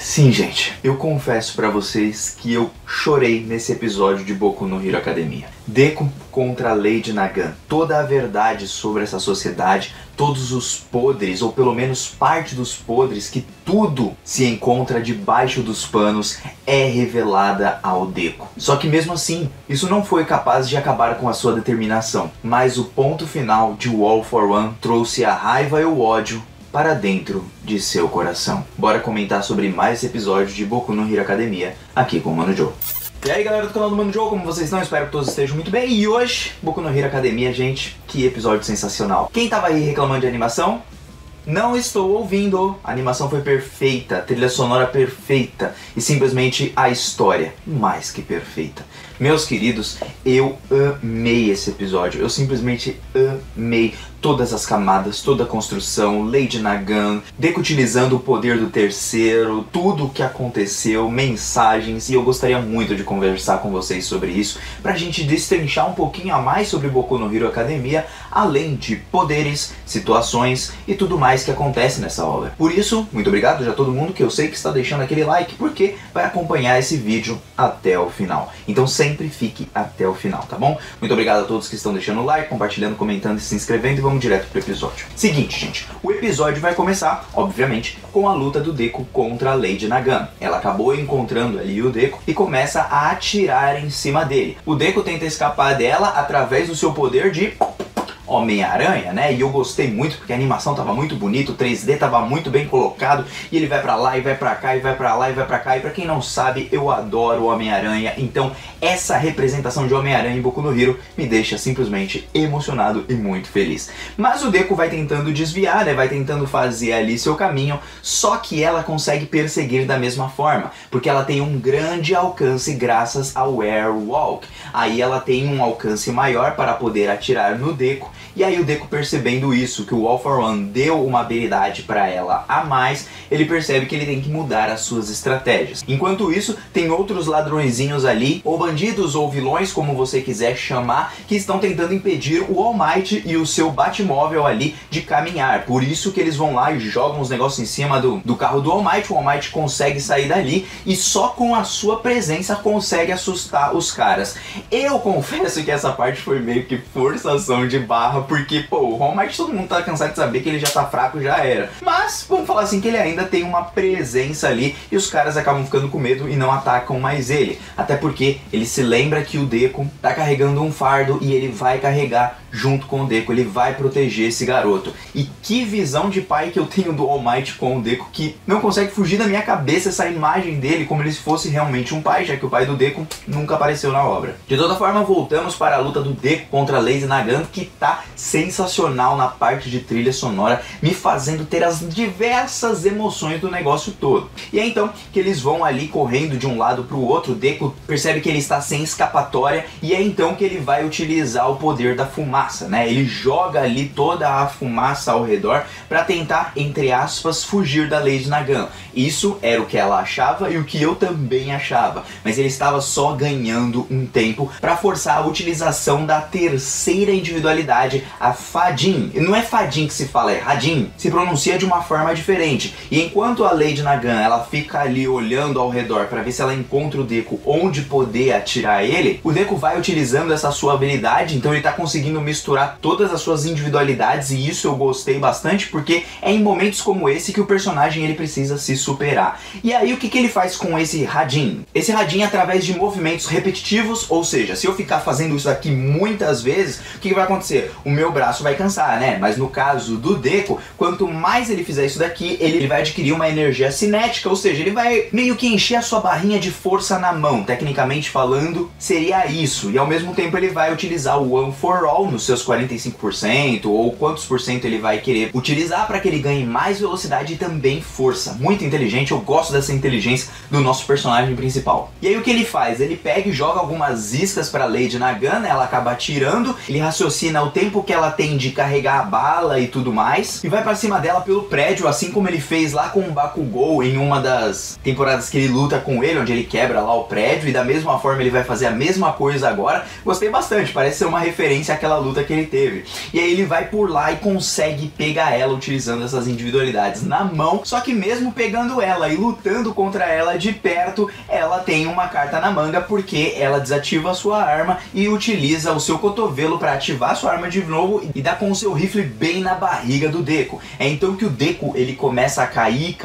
Sim, gente, eu confesso pra vocês que eu chorei nesse episódio de Boku no Hero Academia. Deku contra a Lady Nagant. Toda a verdade sobre essa sociedade, todos os podres, ou pelo menos parte dos podres, que tudo se encontra debaixo dos panos, é revelada ao Deku. Só que mesmo assim, isso não foi capaz de acabar com a sua determinação. Mas o ponto final de All for One trouxe a raiva e o ódio para dentro de seu coração. Bora comentar sobre mais esse episódio de Boku no Hero Academia, aqui com o Mano Joe. E aí galera do canal do Mano Joe, como vocês estão? Espero que todos estejam muito bem. E hoje, Boku no Hero Academia, gente, que episódio sensacional. Quem tava aí reclamando de animação? Não estou ouvindo. A animação foi perfeita, a trilha sonora perfeita e simplesmente a história mais que perfeita. Meus queridos, eu amei esse episódio, eu simplesmente amei todas as camadas, toda a construção, Lady Nagant, Deku utilizando o poder do terceiro, tudo o que aconteceu, mensagens, e eu gostaria muito de conversar com vocês sobre isso, pra gente destrinchar um pouquinho a mais sobre Boku no Hero Academia, além de poderes, situações e tudo mais que acontece nessa obra. Por isso, muito obrigado já a todo mundo que eu sei que está deixando aquele like, porque vai acompanhar esse vídeo até o final. Então sempre fique até o final, tá bom? Muito obrigado a todos que estão deixando o like, compartilhando, comentando e se inscrevendo, e vamos direto pro episódio. Seguinte, gente, o episódio vai começar, obviamente, com a luta do Deku contra a Lady Nagant. Ela acabou encontrando ali o Deku e começa a atirar em cima dele. O Deku tenta escapar dela através do seu poder de Homem-Aranha, né? E eu gostei muito porque a animação tava muito bonita, o 3D tava muito bem colocado, e ele vai pra lá e vai pra cá e vai pra lá e vai pra cá, e pra quem não sabe, eu adoro o Homem-Aranha, então essa representação de Homem-Aranha em Boku no Hero me deixa simplesmente emocionado e muito feliz. Mas o Deku vai tentando desviar, né? Vai tentando fazer ali seu caminho, só que ela consegue perseguir da mesma forma, porque ela tem um grande alcance graças ao Airwalk. Aí ela tem um alcance maior para poder atirar no Deku. E aí o Deku, percebendo isso, que o All for One deu uma habilidade para ela a mais, ele percebe que ele tem que mudar as suas estratégias. Enquanto isso, tem outros ladrõezinhos ali, ou bandidos ou vilões, como você quiser chamar, que estão tentando impedir o All Might e o seu Batmóvel ali de caminhar. Por isso que eles vão lá e jogam uns negócios em cima do carro do All Might. O All Might consegue sair dali e só com a sua presença consegue assustar os caras. Eu confesso que essa parte foi meio que forçação de barra, porque, pô, o All Might todo mundo tá cansado de saber que ele já tá fraco, já era. Mas, vamos falar assim, que ele ainda tem uma presença ali e os caras acabam ficando com medo e não atacam mais ele. Até porque ele se lembra que o Deku tá carregando um fardo e ele vai carregar junto com o Deku, ele vai proteger esse garoto. E que visão de pai que eu tenho do All Might com o Deku, que não consegue fugir da minha cabeça essa imagem dele como se fosse realmente um pai, já que o pai do Deku nunca apareceu na obra. De toda forma, voltamos para a luta do Deku contra a Lady Nagant, que tá sensacional na parte de trilha sonora, me fazendo ter as diversas emoções do negócio todo. E é então que eles vão ali correndo de um lado para o outro. O Deku percebe que ele está sem escapatória e é então que ele vai utilizar o poder da fumaça, né? Ele joga ali toda a fumaça ao redor para tentar, entre aspas, fugir da Lady Nagant. Isso era o que ela achava e o que eu também achava, mas ele estava só ganhando um tempo para forçar a utilização da terceira individualidade, a Fadin. Não é Fadin que se fala, é Radin. Se pronuncia de uma forma diferente. E enquanto a Lady Nagant ela fica ali olhando ao redor para ver se ela encontra o Deku onde poder atirar ele, o Deku vai utilizando essa sua habilidade, então ele tá conseguindo misturar todas as suas individualidades, e isso eu gostei bastante porque é em momentos como esse que o personagem ele precisa se superar. E aí o que ele faz com esse Radin? Esse Radin, através de movimentos repetitivos, ou seja, se eu ficar fazendo isso aqui muitas vezes, o que vai acontecer? O meu braço vai cansar, né? Mas no caso do Deku, quanto mais ele fizer isso daqui, ele vai adquirir uma energia cinética, ou seja, ele vai meio que encher a sua barrinha de força na mão. Tecnicamente falando, seria isso. E ao mesmo tempo ele vai utilizar o One for All nos seus 45%, ou quantos por cento ele vai querer utilizar para que ele ganhe mais velocidade e também força. Muito inteligente, eu gosto dessa inteligência do nosso personagem principal. E aí o que ele faz? Ele pega e joga algumas iscas para Lady Nagant, ela acaba atirando, ele raciocina o tempo que ela tem de carregar a bala e tudo mais, e vai pra cima dela pelo prédio, assim como ele fez lá com o Bakugou em uma das temporadas que ele luta com ele, onde ele quebra lá o prédio, e da mesma forma ele vai fazer a mesma coisa agora. Gostei bastante, parece ser uma referência àquela luta que ele teve. E aí ele vai por lá e consegue pegar ela utilizando essas individualidades na mão, só que mesmo pegando ela e lutando contra ela de perto, ela tem uma carta na manga porque ela desativa a sua arma e utiliza o seu cotovelo para ativar a sua arma de novo e dá com o seu rifle bem na barriga do Deku. É então que o Deku ele começa a cair,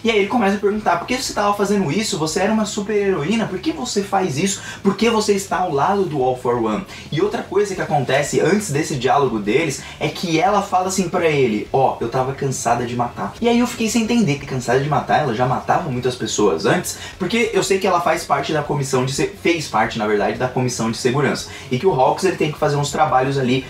e aí ele começa a perguntar: por que você estava fazendo isso? Você era uma super heroína, por que você faz isso? Por que você está ao lado do All for One? E outra coisa que acontece antes desse diálogo deles é que ela fala assim pra ele: ó, eu tava cansada de matar. E aí eu fiquei sem entender que cansada de matar, ela já matava muitas pessoas antes, porque eu sei que ela faz parte da comissão de fez parte, na verdade, da comissão de segurança, e que o Hawks ele tem que fazer uns trabalhos ali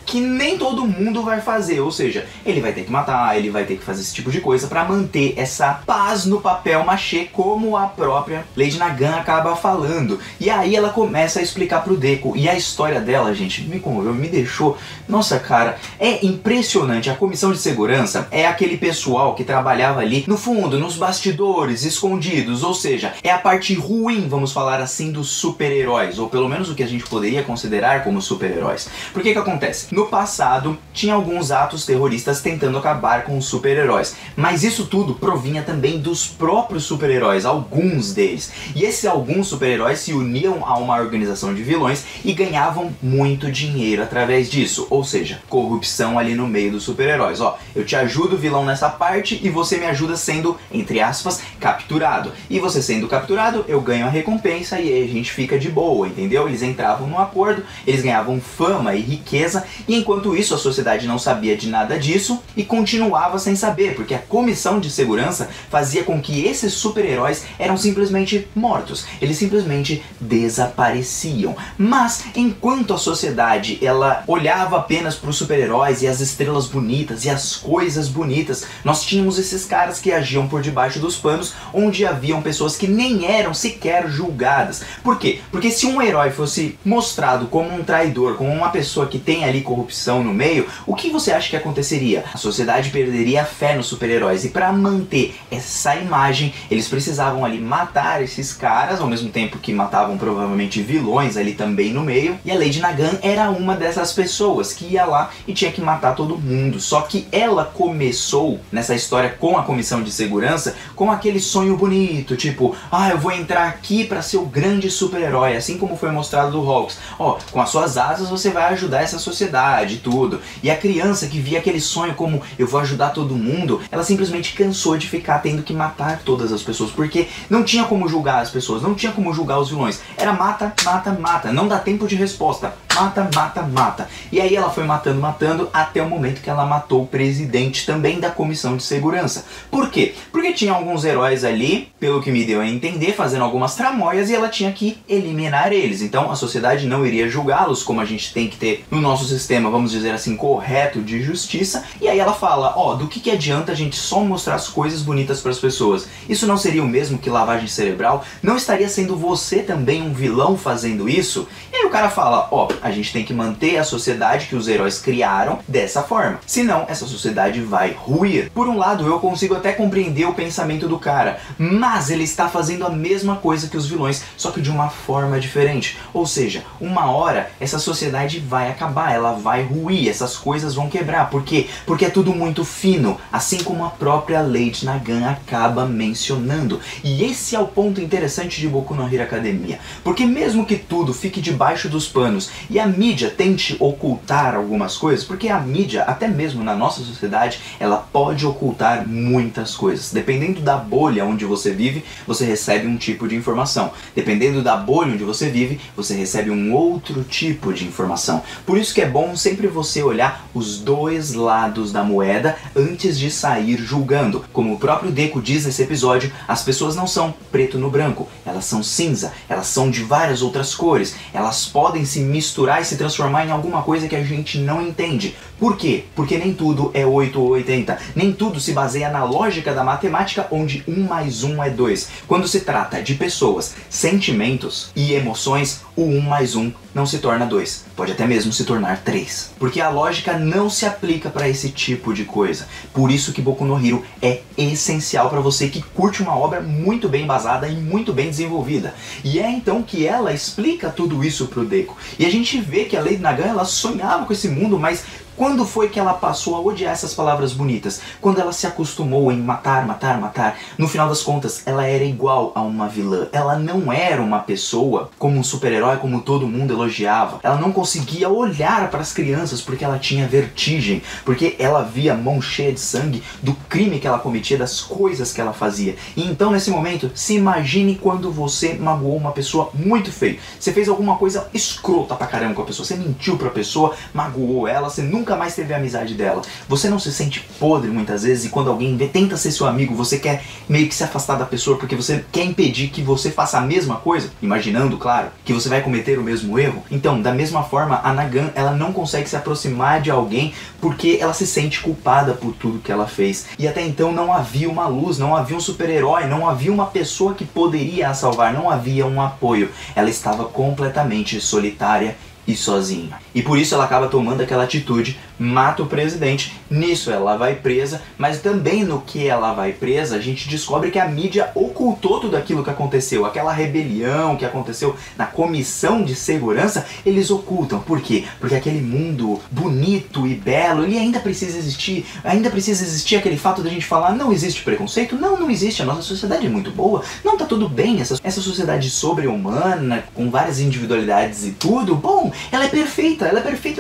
que nem todo mundo vai fazer, ou seja, ele vai ter que matar, ele vai ter que fazer esse tipo de coisa pra manter essa paz no papel machê, como a própria Lady Nagan acaba falando. E aí ela começa a explicar pro Deku, e a história dela, gente, me comoveu, me deixou, nossa cara, é impressionante. A comissão de segurança é aquele pessoal que trabalhava ali no fundo, nos bastidores, escondidos, ou seja, é a parte ruim, vamos falar assim, dos super-heróis, ou pelo menos o que a gente poderia considerar como super-heróis. Por que que acontece? No passado, tinha alguns atos terroristas tentando acabar com os super-heróis, mas isso tudo provinha também dos próprios super-heróis, alguns deles. E esses alguns super-heróis se uniam a uma organização de vilões e ganhavam muito dinheiro através disso, ou seja, corrupção ali no meio dos super-heróis. Ó, eu te ajudo, vilão, nessa parte, e você me ajuda sendo, entre aspas, capturado. E você sendo capturado, eu ganho a recompensa e aí a gente fica de boa, entendeu? Eles entravam num acordo, eles ganhavam fama e riqueza. E enquanto isso, a sociedade não sabia de nada disso e continuava sem saber, porque a comissão de segurança fazia com que esses super-heróis eram simplesmente mortos, eles simplesmente desapareciam. Mas enquanto a sociedade ela olhava apenas para os super-heróis e as estrelas bonitas e as coisas bonitas, nós tínhamos esses caras que agiam por debaixo dos panos, onde haviam pessoas que nem eram sequer julgadas. Por quê? Porque se um herói fosse mostrado como um traidor, como uma pessoa que tem ali corrupção no meio, o que você acha que aconteceria? A sociedade perderia a fé nos super-heróis, e para manter essa imagem, eles precisavam ali matar esses caras, ao mesmo tempo que matavam provavelmente vilões ali também no meio, e a Lady Nagan era uma dessas pessoas que ia lá e tinha que matar todo mundo. Só que ela começou nessa história com a comissão de segurança com aquele sonho bonito, tipo, ah, eu vou entrar aqui para ser o grande super-herói, assim como foi mostrado do Hawks. Ó, com as suas asas você vai ajudar essa sociedade e tudo. E a criança que via aquele sonho como eu vou ajudar todo mundo, ela simplesmente cansou de ficar tendo que matar todas as pessoas, porque não tinha como julgar as pessoas, não tinha como julgar os vilões. Era mata, mata, mata, não dá tempo de resposta. Mata, mata, mata. E aí ela foi matando, matando, até o momento que ela matou o presidente também da comissão de segurança. Por quê? Porque tinha alguns heróis ali, pelo que me deu a entender, fazendo algumas tramóias, e ela tinha que eliminar eles. Então a sociedade não iria julgá-los, como a gente tem que ter no nosso sistema, vamos dizer assim, correto de justiça. E aí ela fala, ó, do que adianta a gente só mostrar as coisas bonitas para as pessoas? Isso não seria o mesmo que lavagem cerebral? Não estaria sendo você também um vilão fazendo isso? E aí o cara fala, ó, a gente tem que manter a sociedade que os heróis criaram dessa forma, senão essa sociedade vai ruir. Por um lado, eu consigo até compreender o pensamento do cara, mas ele está fazendo a mesma coisa que os vilões, só que de uma forma diferente. Ou seja, uma hora essa sociedade vai acabar, ela vai ruir, essas coisas vão quebrar. Por quê? Porque é tudo muito fino, assim como a própria Lady Nagan acaba mencionando. E esse é o ponto interessante de Boku no Hero Academia, porque mesmo que tudo fique debaixo dos panos e a mídia tente ocultar algumas coisas, porque a mídia, até mesmo na nossa sociedade, ela pode ocultar muitas coisas. Dependendo da bolha onde você vive, você recebe um tipo de informação. Dependendo da bolha onde você vive, você recebe um outro tipo de informação. Por isso que é bom sempre você olhar os dois lados da moeda antes de sair julgando. Como o próprio Deku diz nesse episódio, as pessoas não são preto no branco, elas são cinza, elas são de várias outras cores, elas podem se misturar e se transformar em alguma coisa que a gente não entende. Por quê? Porque nem tudo é 8 ou 80, nem tudo se baseia na lógica da matemática, onde 1 mais 1 é 2. Quando se trata de pessoas, sentimentos e emoções, o 1 mais 1 não se torna 2, pode até mesmo se tornar 3. Porque a lógica não se aplica para esse tipo de coisa. Por isso que Boku no Hero é essencial para você que curte uma obra muito bem embasada e muito bem desenvolvida. E é então que ela explica tudo isso pro Deku. E a gente vê que a Lady Nagan, ela sonhava com esse mundo, mas quando foi que ela passou a odiar essas palavras bonitas? Quando ela se acostumou em matar, matar, matar. No final das contas, ela era igual a uma vilã. Ela não era uma pessoa como um super-herói, como todo mundo elogiava. Ela não conseguia olhar para as crianças porque ela tinha vertigem. Porque ela via a mão cheia de sangue do crime que ela cometia, das coisas que ela fazia. E então, nesse momento, se imagine quando você magoou uma pessoa muito feio. Você fez alguma coisa escrota pra caramba com a pessoa. Você mentiu pra pessoa, magoou ela, você nunca mais teve a amizade dela. Você não se sente podre muitas vezes e quando alguém tenta ser seu amigo, você quer meio que se afastar da pessoa porque você quer impedir que você faça a mesma coisa, imaginando, claro, que você vai cometer o mesmo erro. Então, da mesma forma, a Nagan, ela não consegue se aproximar de alguém porque ela se sente culpada por tudo que ela fez. E até então não havia uma luz, não havia um super-herói, não havia uma pessoa que poderia a salvar, não havia um apoio. Ela estava completamente solitária e sozinha. E por isso ela acaba tomando aquela atitude, mata o presidente, nisso ela vai presa, mas também no que ela vai presa, a gente descobre que a mídia ocultou tudo aquilo que aconteceu, aquela rebelião que aconteceu na comissão de segurança, eles ocultam. Por quê? Porque aquele mundo bonito e belo, ele ainda precisa existir aquele fato da gente falar, não existe preconceito, não existe, a nossa sociedade é muito boa, não tá tudo bem, essa sociedade sobre-humana, com várias individualidades e tudo, bom, ela é perfeita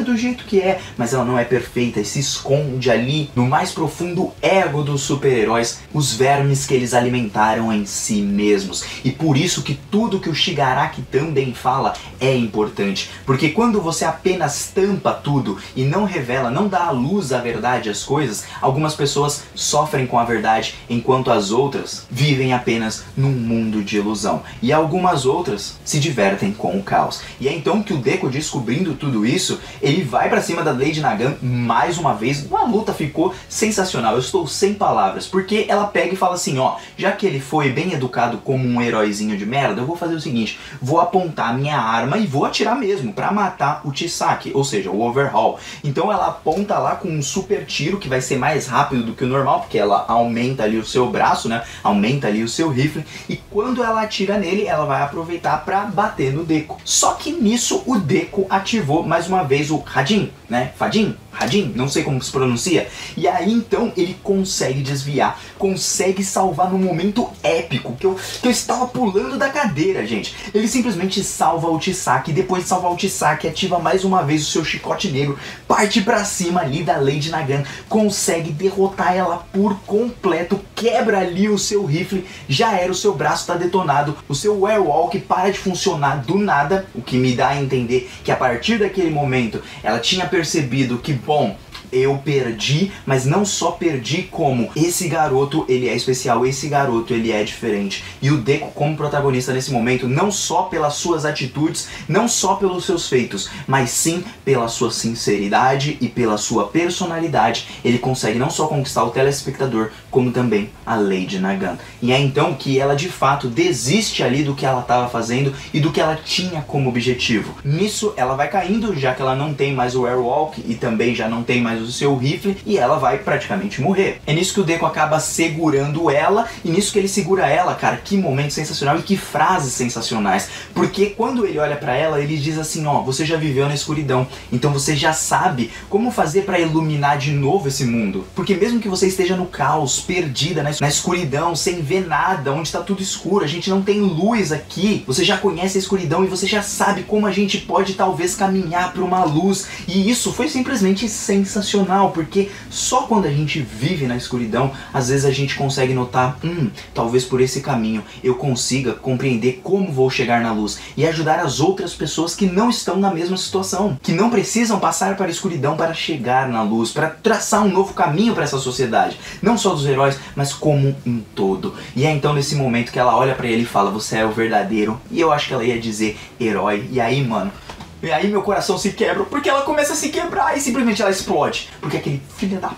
do jeito que é, mas ela não é perfeita e se esconde ali no mais profundo ego dos super-heróis, os vermes que eles alimentaram em si mesmos. E por isso que tudo que o Shigaraki também fala é importante, porque quando você apenas tampa tudo e não revela, não dá à luz a verdade, as coisas, algumas pessoas sofrem com a verdade, enquanto as outras vivem apenas num mundo de ilusão. E algumas outras se divertem com o caos. E é então que o Deku, descobrindo tudo isso, ele vai pra cima da Lady Nagan mais uma vez. A luta ficou sensacional, eu estou sem palavras, porque ela pega e fala assim, ó, já que ele foi bem educado como um heróizinho de merda, eu vou fazer o seguinte, vou apontar a minha arma e vou atirar mesmo, pra matar o Chisaki, ou seja, o Overhaul. Então ela aponta lá com um super tiro, que vai ser mais rápido do que o normal, porque ela aumenta ali o seu braço, né, aumenta ali o seu rifle, e quando ela atira nele, ela vai aproveitar pra bater no Deku. Só que nisso o Deku ativou mais uma vez o Hadin, né, Hadin, não sei como se pronuncia, e aí então ele consegue desviar, consegue salvar no momento épico, que eu estava pulando da cadeira, gente. Ele simplesmente salva o Chisaki, e depois de salvar o Chisaki, ativa mais uma vez o seu chicote negro, parte pra cima ali da Lady Nagan, consegue derrotar ela por completo, quebra ali o seu rifle, já era, o seu braço tá detonado, o seu Airwalk para de funcionar do nada, o que me dá a entender que a partir daquele momento ela tinha percebido que, bom, eu perdi, mas não só perdi como esse garoto, ele é especial, esse garoto, ele é diferente. E o Deku como protagonista nesse momento, não só pelas suas atitudes, não só pelos seus feitos, mas sim pela sua sinceridade e pela sua personalidade, ele consegue não só conquistar o telespectador, como também a Lady Nagan. E é então que ela de fato desiste ali do que ela estava fazendo e do que ela tinha como objetivo. Nisso ela vai caindo, já que ela não tem mais o Airwalk e também já não tem mais o seu rifle, e ela vai praticamente morrer. É nisso que o Deku acaba segurando ela, e nisso que ele segura ela, cara, que momento sensacional e que frases sensacionais, porque quando ele olha pra ela, ele diz assim, ó, você já viveu na escuridão, então você já sabe como fazer pra iluminar de novo esse mundo, porque mesmo que você esteja no caos, perdida na escuridão, sem ver nada, onde tá tudo escuro, a gente não tem luz aqui, você já conhece a escuridão e você já sabe como a gente pode talvez caminhar pra uma luz, e isso foi simplesmente sensacional, porque só quando a gente vive na escuridão, às vezes a gente consegue notar, talvez por esse caminho eu consiga compreender como vou chegar na luz e ajudar as outras pessoas que não estão na mesma situação, que não precisam passar para a escuridão para chegar na luz, para traçar um novo caminho para essa sociedade, não só dos heróis, mas como um todo. E é então nesse momento que ela olha para ele e fala, você é o verdadeiro, e eu acho que ela ia dizer herói, e aí, mano, e aí meu coração se quebra, porque ela começa a se quebrar e simplesmente ela explode. Porque aquele filho da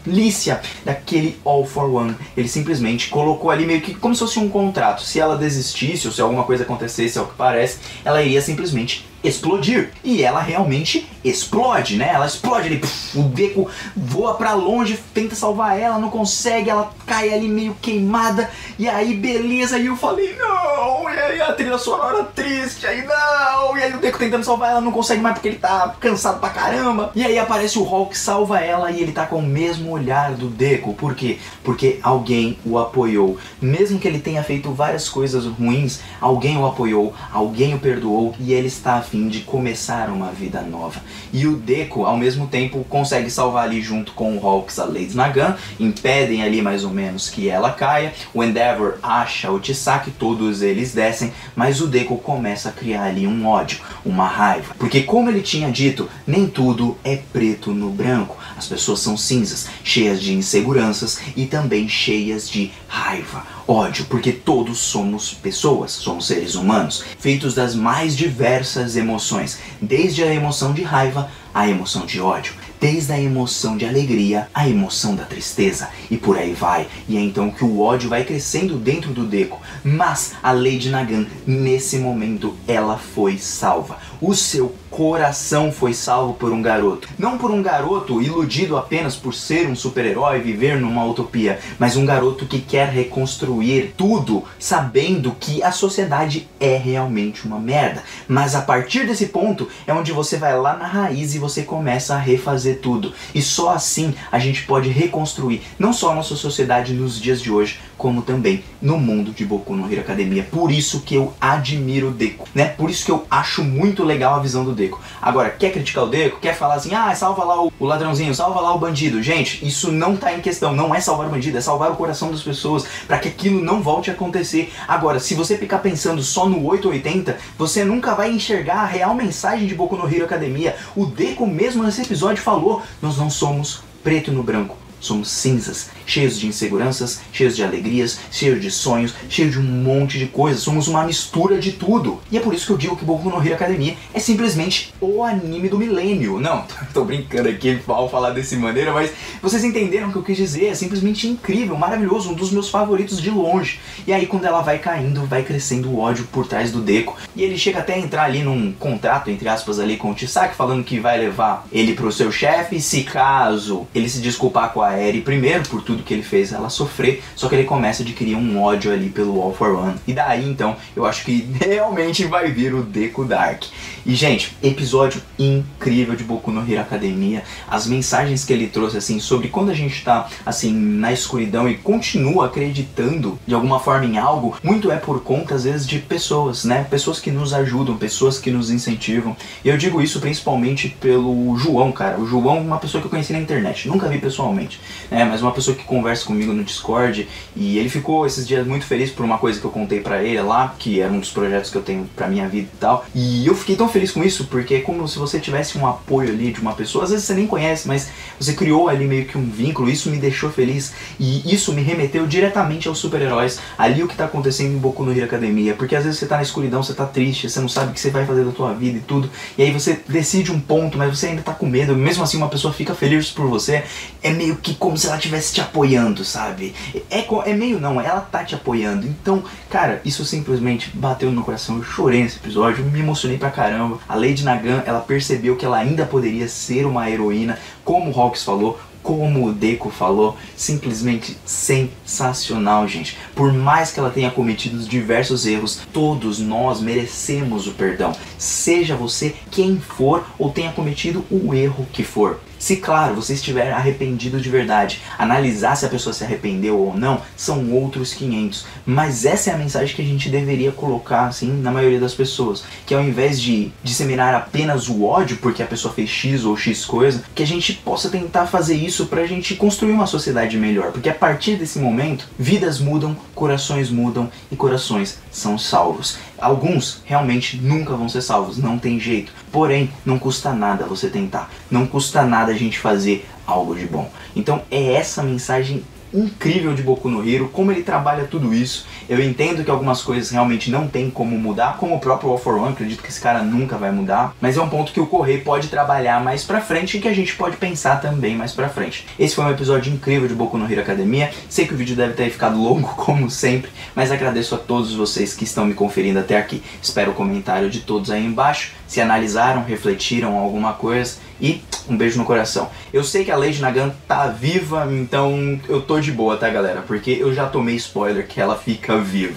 polícia daquele All for One, ele simplesmente colocou ali meio que como se fosse um contrato. Se ela desistisse ou se alguma coisa acontecesse, ao que parece, ela iria simplesmente explodir. E ela realmente explode, né? Ela explode ali, o Deku voa pra longe, tenta salvar ela, não consegue, ela cai ali meio queimada, e aí beleza, e eu falei, não, e aí a trilha sonora triste, aí não, e aí o Deku tentando salvar ela, não consegue mais porque ele tá cansado pra caramba, e aí aparece o Hulk, salva ela, e ele tá com o mesmo olhar do Deku. Por quê? Porque alguém o apoiou, mesmo que ele tenha feito várias coisas ruins, alguém o apoiou, alguém o perdoou, e ele está a fim de começar uma vida nova. E o Deku, ao mesmo tempo, consegue salvar ali junto com o Hawks a Lady Nagan, impedem ali mais ou menos que ela caia, o Endeavor acha o Chisaki, todos eles descem, mas o Deku começa a criar ali um ódio, uma raiva, porque como ele tinha dito, nem tudo é preto no branco, as pessoas são cinzas, cheias de inseguranças e também cheias de raiva, ódio, porque todos somos pessoas, somos seres humanos, feitos das mais diversas emoções, desde a emoção de raiva à emoção de ódio, desde a emoção de alegria à emoção da tristeza, e por aí vai. E é então que o ódio vai crescendo dentro do Deku, mas a Lady Nagan, nesse momento, ela foi salva. O seu coração foi salvo por um garoto. Não por um garoto iludido apenas por ser um super-herói e viver numa utopia, mas um garoto que quer reconstruir tudo, sabendo que a sociedade é realmente uma merda. Mas a partir desse ponto é onde você vai lá na raiz e você começa a refazer tudo. E só assim a gente pode reconstruir não só a nossa sociedade nos dias de hoje, como também no mundo de Boku no Hero Academia. Por isso que eu admiro o Deku, né? Por isso que eu acho muito legal a visão do Deku. Agora, quer criticar o Deku? Quer falar assim, ah, salva lá o ladrãozinho, salva lá o bandido? Gente, isso não tá em questão, não é salvar o bandido, é salvar o coração das pessoas, para que aquilo não volte a acontecer. Agora, se você ficar pensando só no 880, você nunca vai enxergar a real mensagem de Boku no Hero Academia. O Deku mesmo nesse episódio falou, nós não somos preto no branco, somos cinzas, cheios de inseguranças, cheios de alegrias, cheios de sonhos, cheios de um monte de coisas. Somos uma mistura de tudo. E é por isso que eu digo que Boku no Hero Academia é simplesmente o anime do milênio. Não, tô brincando aqui ao falar dessa maneira, mas vocês entenderam o que eu quis dizer. É simplesmente incrível, maravilhoso, um dos meus favoritos de longe. E aí quando ela vai caindo, vai crescendo o ódio por trás do Deku. E ele chega até a entrar ali num contrato, entre aspas, ali com o Chisaki, falando que vai levar ele pro seu chefe, se caso ele se desculpar com a Eri primeiro, por tudo que ele fez ela sofrer, só que ele começa a adquirir um ódio ali pelo All For One. E daí então, eu acho que realmente vai vir o Deku Dark. E gente, episódio incrível de Boku no Hero Academia, as mensagens que ele trouxe assim, sobre quando a gente tá assim, na escuridão e continua acreditando de alguma forma em algo, muito é por conta às vezes de pessoas, né? Pessoas que nos ajudam, pessoas que nos incentivam. E eu digo isso principalmente pelo João, cara. O João é uma pessoa que eu conheci na internet, nunca vi pessoalmente, né? Mas uma pessoa que conversa comigo no Discord, e ele ficou esses dias muito feliz por uma coisa que eu contei pra ele lá, que era um dos projetos que eu tenho pra minha vida e tal, e eu fiquei tão feliz com isso, porque é como se você tivesse um apoio ali de uma pessoa, às vezes você nem conhece, mas você criou ali meio que um vínculo, isso me deixou feliz, e isso me remeteu diretamente aos super-heróis, ali o que tá acontecendo em Boku no Hero Academia, porque às vezes você tá na escuridão, você tá triste, você não sabe o que você vai fazer da tua vida e tudo, e aí você decide um ponto, mas você ainda tá com medo, mesmo assim uma pessoa fica feliz por você, é meio que como se ela estivesse te apoiando, sabe? É meio não, ela tá te apoiando. Então, cara, isso simplesmente bateu no meu coração. Eu chorei nesse episódio, me emocionei pra caramba. A Lady Nagan, ela percebeu que ela ainda poderia ser uma heroína, como o Hawks falou, como o Deku falou, simplesmente sensacional, gente. Por mais que ela tenha cometido diversos erros, todos nós merecemos o perdão. Seja você quem for ou tenha cometido o erro que for. Se, claro, você estiver arrependido de verdade, analisar se a pessoa se arrependeu ou não, são outros 500. Mas essa é a mensagem que a gente deveria colocar, assim, na maioria das pessoas. Que ao invés de disseminar apenas o ódio porque a pessoa fez X ou X coisa, que a gente possa tentar fazer isso pra gente construir uma sociedade melhor. Porque a partir desse momento, vidas mudam, corações mudam e corações são salvos. Alguns realmente nunca vão ser salvos, não tem jeito. Porém, não custa nada você tentar. Não custa nada a gente fazer algo de bom. Então é essa mensagem incrível de Boku no Hero, como ele trabalha tudo isso. Eu entendo que algumas coisas realmente não tem como mudar, como o próprio All for One, acredito que esse cara nunca vai mudar, mas é um ponto que o Correio pode trabalhar mais pra frente e que a gente pode pensar também mais pra frente. Esse foi um episódio incrível de Boku no Hero Academia. Sei que o vídeo deve ter ficado longo, como sempre, mas agradeço a todos vocês que estão me conferindo até aqui. Espero o comentário de todos aí embaixo, se analisaram, refletiram alguma coisa, e um beijo no coração. Eu sei que a Lady Nagant tá viva, então eu tô de boa, tá, galera? Porque eu já tomei spoiler que ela fica viva.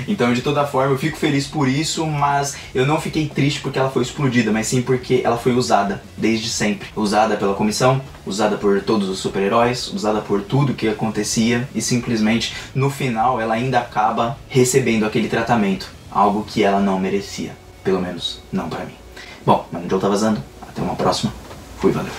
Então, de toda forma, eu fico feliz por isso, mas eu não fiquei triste porque ela foi explodida, mas sim porque ela foi usada desde sempre. Usada pela comissão, usada por todos os super-heróis, usada por tudo que acontecia, e simplesmente, no final, ela ainda acaba recebendo aquele tratamento. Algo que ela não merecia. Pelo menos, não pra mim. Bom, mas o Joe tá vazando. Até uma próxima. Fui, valeu.